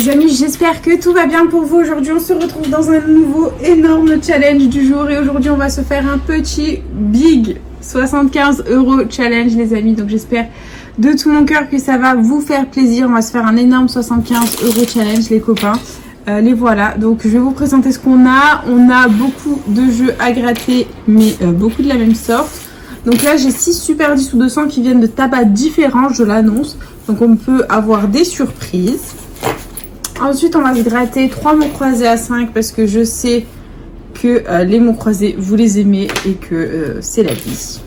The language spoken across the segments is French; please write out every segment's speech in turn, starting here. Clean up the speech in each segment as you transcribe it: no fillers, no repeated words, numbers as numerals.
les amis, j'espère que tout va bien pour vous. Aujourd'hui on se retrouve dans un nouveau énorme challenge du jour. Et aujourd'hui on va se faire un petit big 75 € challenge les amis. Donc j'espère de tout mon cœur que ça va vous faire plaisir. On va se faire un énorme 75 € challenge les copains. Les voilà, donc je vais vous présenter ce qu'on a. On a beaucoup de jeux à gratter, mais beaucoup de la même sorte. Donc là j'ai 6 super 10 ou 200 qui viennent de tabacs différents, je l'annonce. Donc on peut avoir des surprises. Ensuite on va se gratter 3 mots croisés à 5 parce que je sais que les mots croisés vous les aimez et que c'est la vie.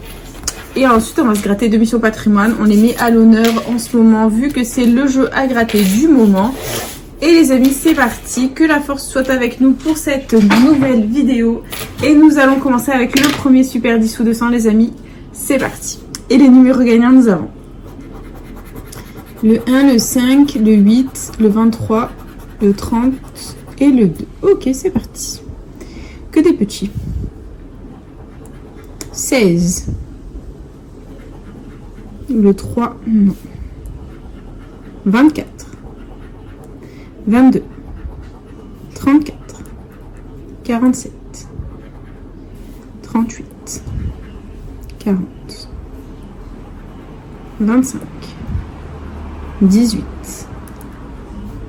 Et ensuite on va se gratter 2 missions patrimoine. On les met à l'honneur en ce moment vu que c'est le jeu à gratter du moment. Et les amis, c'est parti, que la force soit avec nous pour cette nouvelle vidéo. Et nous allons commencer avec le premier super 10 ou 200 les amis, c'est parti. Et les numéros gagnants, nous avons le 1, le 5, le 8, le 23, le 30 et le 2. Ok, c'est parti. Que des petits. 16. Le 3, non. 24. 22, 34, 47, 38, 40, 25, 18,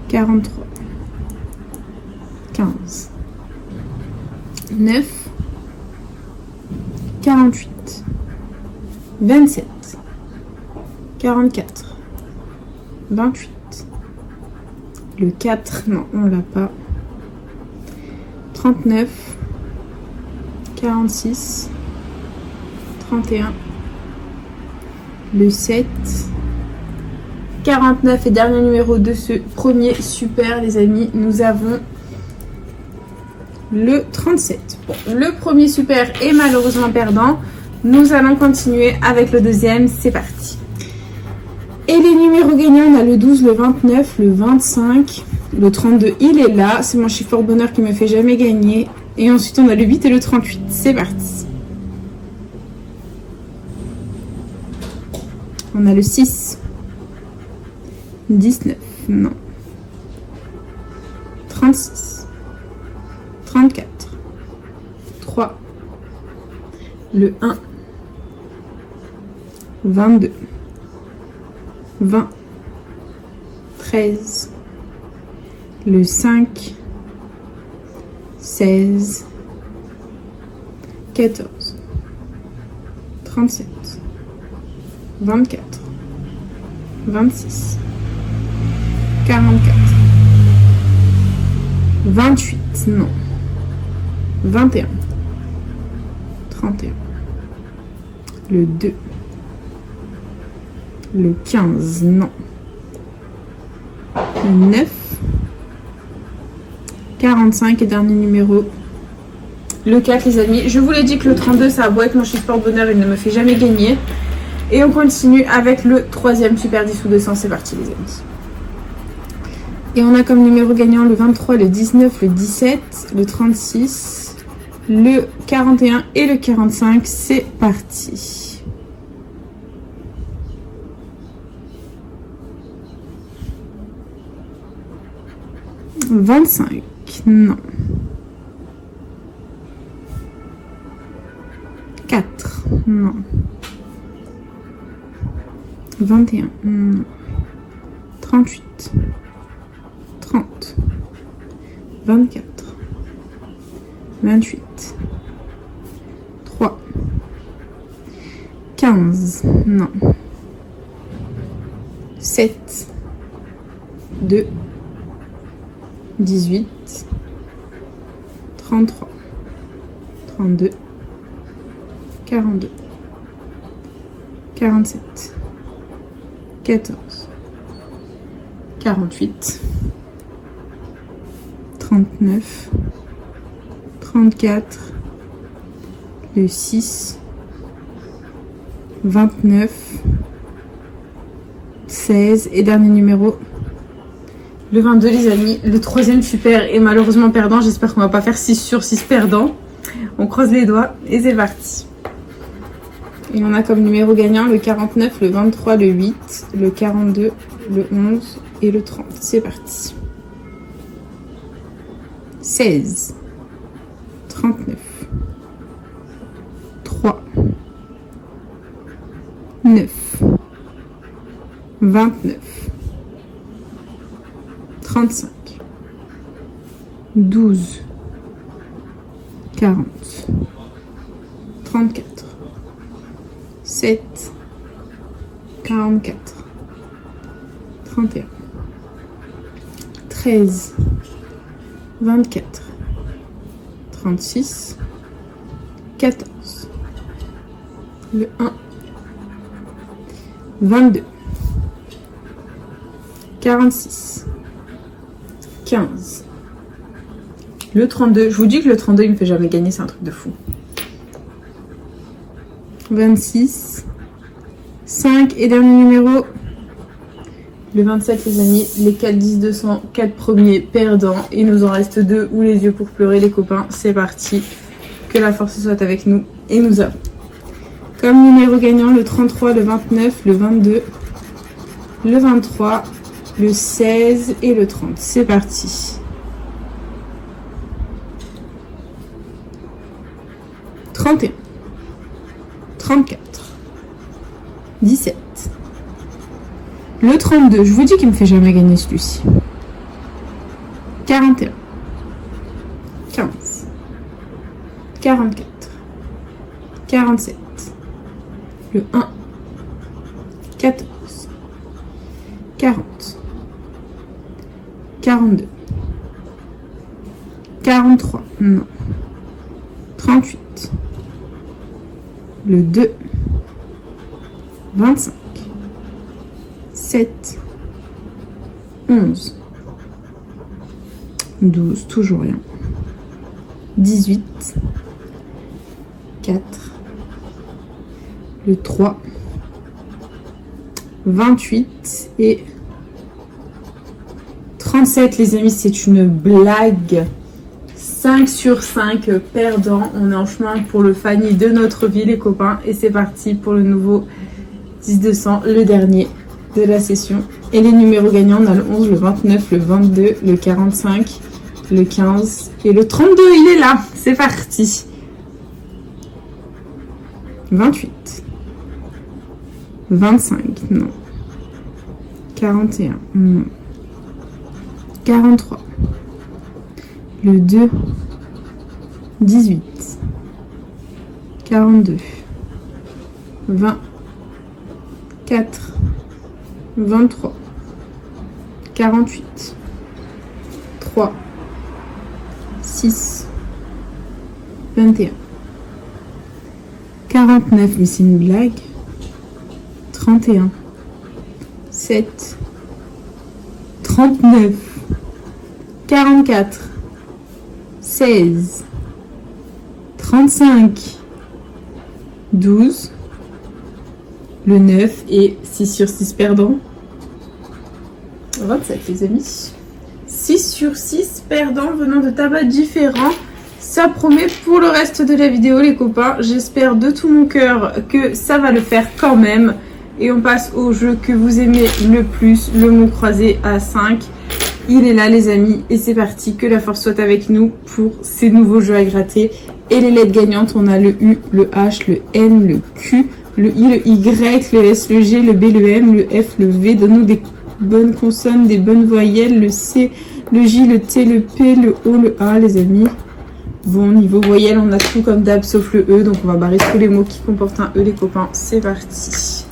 43, 15, 9, 48, 27, 44, 28. Le 4, non, on l'a pas. 39, 46, 31, le 7, 49 et dernier numéro de ce premier super, les amis, nous avons le 37. Bon, le premier super est malheureusement perdant. Nous allons continuer avec le deuxième, c'est parti. Et les numéros gagnants, on a le 12, le 29, le 25, le 32, il est là. C'est mon chiffre bonheur qui me fait jamais gagner. Et ensuite, on a le 8 et le 38. C'est parti. On a le 6, 19, non. 36, 34, 3, le 1, 22. 20, 13, le 5, 16, 14, 37, 24, 26, 44, 28, non, 21, 31, le 2, le 15, non. Le 9, 45 et dernier numéro, le 4 les amis. Je vous l'ai dit que le 32 ça a beau être mon chiffre porte-bonheur, il ne me fait jamais gagner. Et on continue avec le troisième super 10 ou 200, c'est parti les amis. Et on a comme numéro gagnant le 23, le 19, le 17, le 36, le 41 et le 45, c'est parti. 25, non. 4, non. 21, non. 38, 30, 24, 28, 3, 15, non. 7, 2, 18, 33, 32, 42, 47, 14, 48, 39, 34, le 6, 29, 16 et dernier numéro. Le 22 les amis, le troisième super est malheureusement perdant. J'espère qu'on va pas faire 6 sur 6 perdants. On croise les doigts et c'est parti. Et on a comme numéro gagnant le 49, le 23, le 8, le 42, le 11 et le 30. C'est parti. 16, 39, 3, 9, 29, 35, 12, 40, 34, 7, 44, 31, 13, 24, 36, 14, le 1, 22, 46, 15, le 32. Je vous dis que le 32 il me fait jamais gagner, c'est un truc de fou. 26, 5 et dernier numéro, le 27 les amis, les 4 10 200, 4 premiers perdants. Il nous en reste 2 ou les yeux pour pleurer les copains. C'est parti, que la force soit avec nous et nous avons comme numéro gagnant le 33, le 29, le 22, le 23, le 16 et le 30. C'est parti. 31, 34, 17, le 32, je vous dis qu'il me fait jamais gagner celui-ci. 41, 15, 44, 47, le 1, 14, 40, 42, 43, non, 38, le 2, 25, 7, 11, 12, toujours rien, 18, 4, le 3, 28 et 37 les amis, c'est une blague. 5 sur 5 perdants. On est en chemin pour le Fanny de notre vie les copains. Et c'est parti pour le nouveau 10-200, le dernier de la session. Et les numéros gagnants, on a le 11, le 29, le 22, le 45, le 15 et le 32. Il est là. C'est parti. 28. 25, non. 41, non. 43. Le 2, 18, 42, 20, 4, 23, 48, 3, 6, 21, 49, mais c'est une blague, 31, 7, 39, 44, 16, 35, 12, le 9 et 6 sur 6 perdants. 27 les amis. 6 sur 6 perdants venant de tabacs différents. Ça promet pour le reste de la vidéo les copains. J'espère de tout mon cœur que ça va le faire quand même. Et on passe au jeu que vous aimez le plus, le mot croisé à 5. Il est là les amis et c'est parti, que la force soit avec nous pour ces nouveaux jeux à gratter. Et les lettres gagnantes, on a le U, le H, le N, le Q, le I, le Y, le S, le G, le B, le M, le F, le V. Donne-nous des bonnes consonnes, des bonnes voyelles, le C, le J, le T, le P, le O, le A les amis. Bon, niveau voyelle, on a tout comme d'hab sauf le E, donc on va barrer tous les mots qui comportent un E les copains. C'est parti.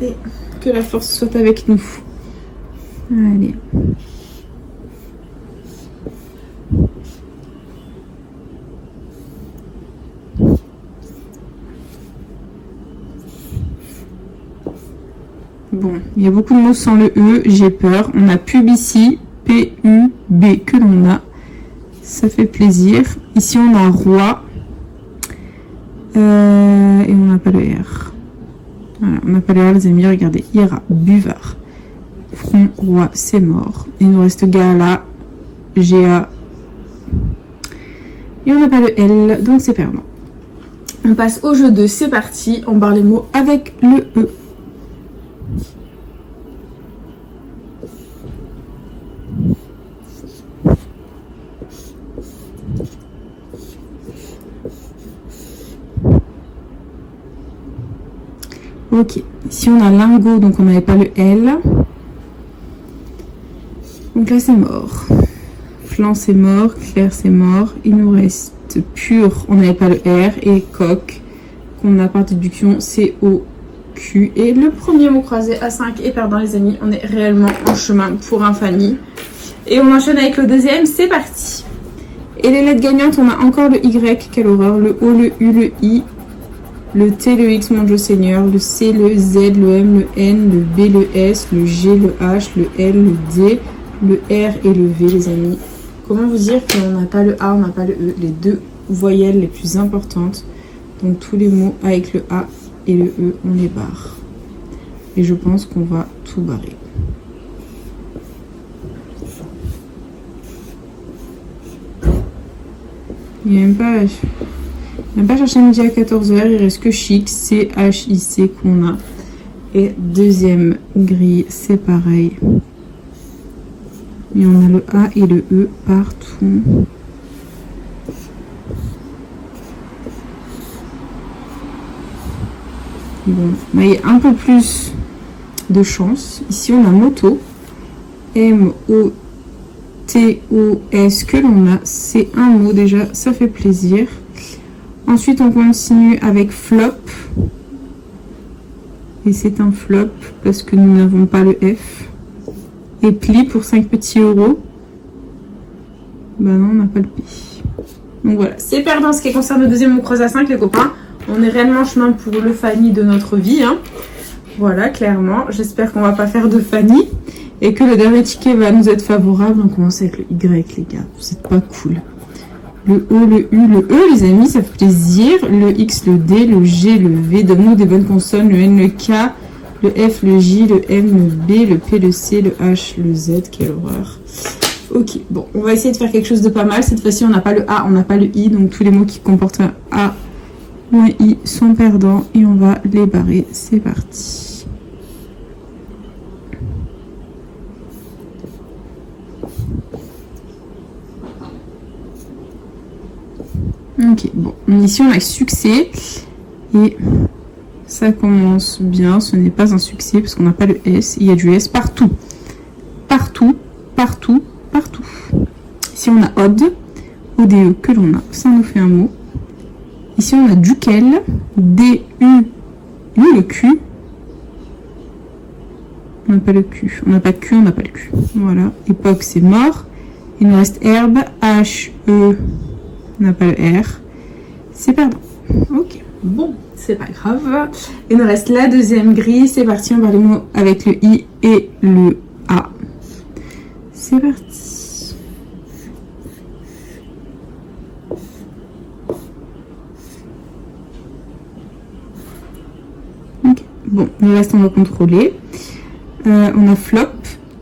Et que la force soit avec nous. Allez. Bon, il y a beaucoup de mots sans le E, j'ai peur. On a pub ici, P-U-B que l'on a. Ça fait plaisir. Ici, on a roi. Et on n'a pas le R. Voilà, on n'a pas le R, les amis. Regardez, ira, buvard. Front, roi, c'est mort. Il nous reste gala, GA. Et on n'a pas le L, donc c'est perdant. On passe au jeu 2, c'est parti. On barre les mots avec le E. Ok, ici on a lingot, donc on n'avait pas le L. Donc là c'est mort. Flanc c'est mort, clair c'est mort. Il nous reste pur, on n'avait pas le R. Et coq, qu'on a par déduction C-O-Q. Et le premier mot croisé à 5 est perdant les amis. On est réellement en chemin pour un Fanny. Et on enchaîne avec le deuxième, c'est parti. Et les lettres gagnantes, on a encore le Y, quelle horreur. Le O, le U, le I. Le T, le X, mon Dieu Seigneur, le C, le Z, le M, le N, le B, le S, le G, le H, le L, le D, le R et le V, les amis. Comment vous dire qu'on n'a pas le A, on n'a pas le E, les deux voyelles les plus importantes. Donc tous les mots avec le A et le E, on les barre. Et je pense qu'on va tout barrer. Il n'y a même pas cherché midi à 14 h, il reste que chic, C-H-I-C qu'on a. Et deuxième grille, c'est pareil. Et on a le A et le E partout. Bon, mais il y a un peu plus de chance. Ici, on a moto. M-O-T-O-S que l'on a. C'est un mot déjà, ça fait plaisir. Ensuite, on continue avec flop. Et c'est un flop parce que nous n'avons pas le F. Et pli pour 5 petits euros. Bah non, on n'a pas le P. Donc voilà, c'est perdant ce qui concerne le deuxième mot croisé à 5, les copains. On est réellement en chemin pour le Fanny de notre vie. Hein. Voilà, clairement. J'espère qu'on va pas faire de Fanny. Et que le dernier ticket va nous être favorable. On commence avec le Y, les gars. Vous êtes pas cool. Le O, le U, le E, les amis, ça fait plaisir. Le X, le D, le G, le V. Donne-nous des bonnes consonnes. Le N, le K, le F, le J, le M, le B, le P, le C, le H, le Z. Quelle horreur. Ok, bon, on va essayer de faire quelque chose de pas mal. Cette fois-ci, on n'a pas le A, on n'a pas le I. Donc, tous les mots qui comportent un A ou un I sont perdants. Et on va les barrer. C'est parti. Ok, bon, ici on a succès et ça commence bien, ce n'est pas un succès parce qu'on n'a pas le S, il y a du S partout, partout, partout, partout. Ici on a odd, ODE que l'on a, ça nous fait un mot. Ici on a duquel, D-U, le Q. On n'a pas le Q, on n'a pas de Q, on n'a pas le Q. Voilà, époque c'est mort. Il nous reste herbe, H-E. On n'a pas le R. C'est perdant. Ok. Bon, c'est pas grave. Il nous reste la deuxième grille. C'est parti. On va les mots avec le I et le A. C'est parti. Ok. Bon, le reste, on va contrôler. On a flop,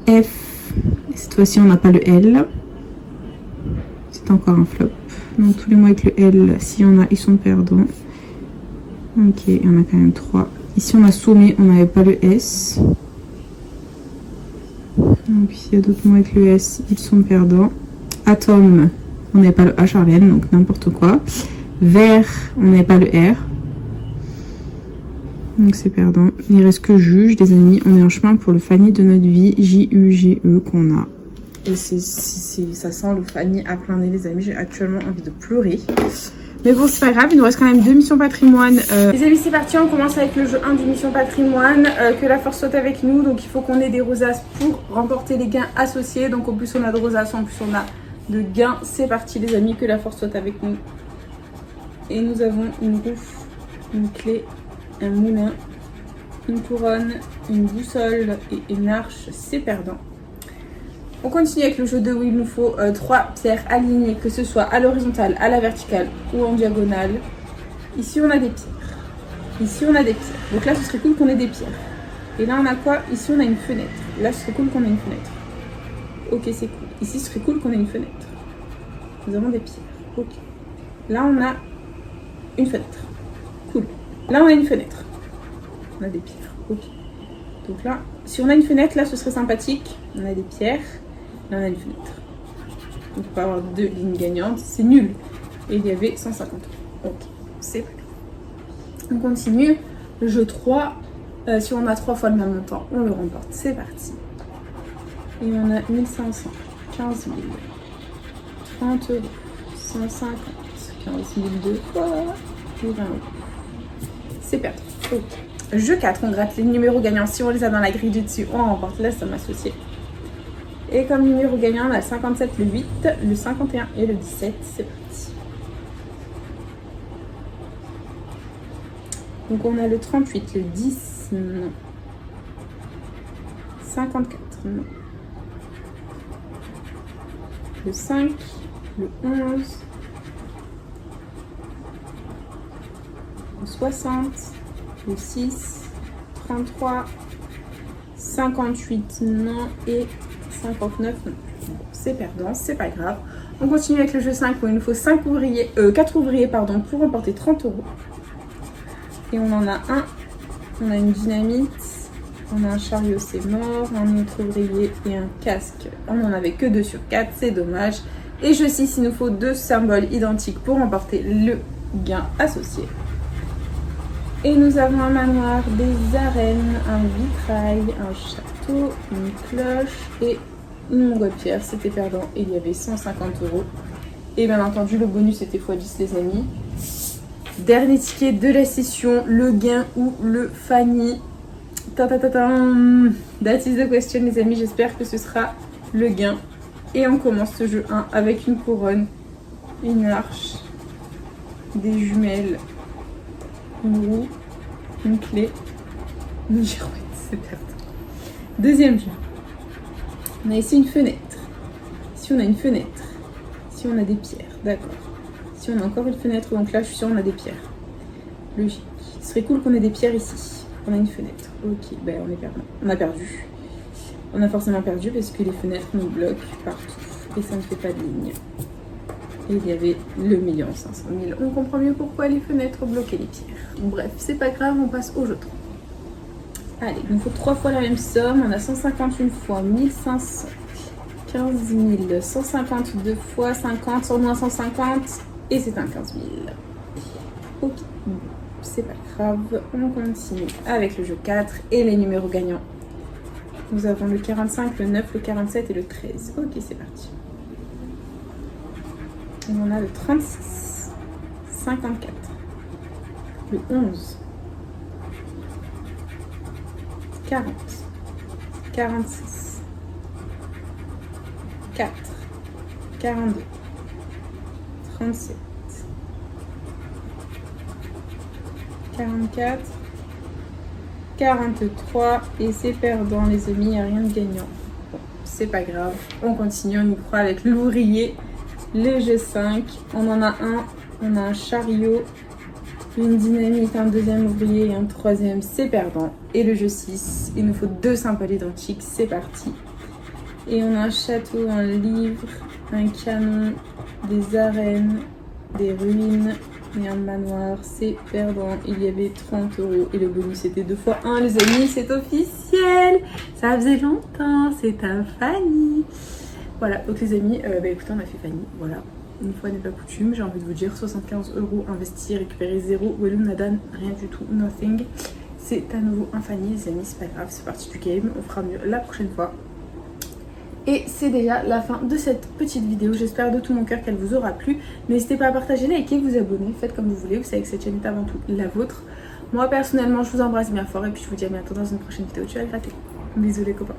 F. Cette fois-ci, on n'a pas le L. C'est encore un flop. Donc tous les mots avec le L, si on a, ils sont perdants. Ok, il y en a quand même 3. Ici on a sommé, on n'avait pas le S. Donc s'il y a d'autres mots avec le S, ils sont perdants. Atome, on n'avait pas le H, Arlène, donc n'importe quoi. Vert, on n'avait pas le R. Donc c'est perdant. Il reste que juge, les amis. On est en chemin pour le Fanny de notre vie, J-U-G-E qu'on a. Et ça sent le Fanny à plein nez, les amis. J'ai actuellement envie de pleurer. Mais bon, c'est pas grave. Il nous reste quand même 2 missions patrimoine. Les amis, c'est parti. On commence avec le jeu 1 du mission patrimoine. Que la force soit avec nous. Donc, il faut qu'on ait des rosaces pour remporter les gains associés. Donc, au plus on a de rosaces, en plus on a de gains. C'est parti, les amis. Que la force soit avec nous. Et nous avons une roue, une clé, un moulin, une couronne, une boussole et une arche. C'est perdant. On continue avec le jeu 2 où il nous faut 3 pierres alignées, que ce soit à l'horizontale, à la verticale ou en diagonale. Ici on a des pierres. Ici on a des pierres. Donc là ce serait cool qu'on ait des pierres. Et là on a quoi? Ici on a une fenêtre. Là ce serait cool qu'on ait une fenêtre. Ok, c'est cool. Ici ce serait cool qu'on ait une fenêtre. Nous avons des pierres. Ok. Là on a une fenêtre. Cool. Là on a une fenêtre. On a des pierres. Ok. Donc là, si on a une fenêtre, là ce serait sympathique. On a des pierres. Là, on a une fenêtre. Donc, on peut avoir 2 lignes gagnantes. C'est nul. Et il y avait 150 €. Ok, c'est pas grave. On continue. Le jeu 3 Si on a 3 fois le même montant, on le remporte. C'est parti. Et on a 1500, 15 000, 30 euros, 150, 15 000 deux fois, et 20 euros. C'est perdu. Ok. Jeu 4, on gratte les numéros gagnants. Si on les a dans la grille du dessus, on remporte la somme associée. Et comme numéro gagnant, on a le 57, le 8, le 51 et le 17. C'est parti. Donc on a le 38, le 10, non. 54, non. Le 5, le 11, le 60, le 6, 33, 58, non, et 59, non. Bon, c'est perdant, c'est pas grave. On continue avec le jeu 5 où il nous faut 4 ouvriers pour remporter 30 euros. Et on en a un, on a une dynamite, on a un chariot, c'est mort, un autre ouvrier et un casque. On n'en avait que 2 sur 4, c'est dommage. Et jeu 6, il nous faut 2 symboles identiques pour remporter le gain associé. Et nous avons un manoir, des arènes, un vitrail, un château, une cloche et une montgolfière. C'était perdant et il y avait 150 euros. Et bien entendu, le bonus était x10 les amis. Dernier ticket de la session, le gain ou le Fanny. That is the question les amis, j'espère que ce sera le gain. Et on commence ce jeu 1 avec une couronne, une arche, des jumelles, une roue, une clé, une girouette, c'est perdant. Deuxième jeu. On a ici une fenêtre. Ici on a une fenêtre. Ici on a des pierres, d'accord. Ici on a encore une fenêtre, donc là je suis sûre on a des pierres. Logique. Ce serait cool qu'on ait des pierres ici. On a une fenêtre. Ok, ben on est perdu. On a perdu. On a forcément perdu parce que les fenêtres nous bloquent partout. Et ça ne fait pas de ligne. Et il y avait le 1 500 000. On comprend mieux pourquoi les fenêtres bloquaient les pierres. Bref, c'est pas grave, on passe au jeu 3. Allez, il nous faut 3 fois la même somme. On a 151 fois 1500, 15 000, 152 fois 50, sur moins 150. Et c'est un 15 000. Ok, c'est pas grave. On continue avec le jeu 4 et les numéros gagnants. Nous avons le 45, le 9, le 47 et le 13. Ok, c'est parti. Et on a le 36, 54, le 11, 40, 46, 4, 42, 37, 44, 43 et c'est perdant les amis, il n'y a rien de gagnant. Bon, c'est pas grave, on continue, on y croit avec l'ouvrier. Le jeu 5, on en a un, on a un chariot, une dynamite, un deuxième ouvrier et un troisième, c'est perdant. Et le jeu 6, il nous faut 2 symboles identiques, c'est parti. Et on a un château, un livre, un canon, des arènes, des ruines et un manoir, c'est perdant. Il y avait 30 euros et le bonus était 2 fois 1 les amis, c'est officiel. Ça faisait longtemps, c'est un Fanny. Voilà, donc les amis, écoutez, on a fait Fanny, voilà. Une fois n'est pas coutume, j'ai envie de vous dire 75 euros investis, récupérer 0, Walou Nadan, rien du tout, nothing. C'est à nouveau un Fanny les amis, c'est pas grave, c'est parti du game, on fera mieux la prochaine fois. Et c'est déjà la fin de cette petite vidéo, j'espère de tout mon cœur qu'elle vous aura plu. N'hésitez pas à partager, liker, vous abonner, faites comme vous voulez, vous savez que cette chaîne est avant tout la vôtre. Moi personnellement, je vous embrasse bien fort et puis je vous dis à bientôt dans une prochaine vidéo, tu vas gratter. Bisous les copains.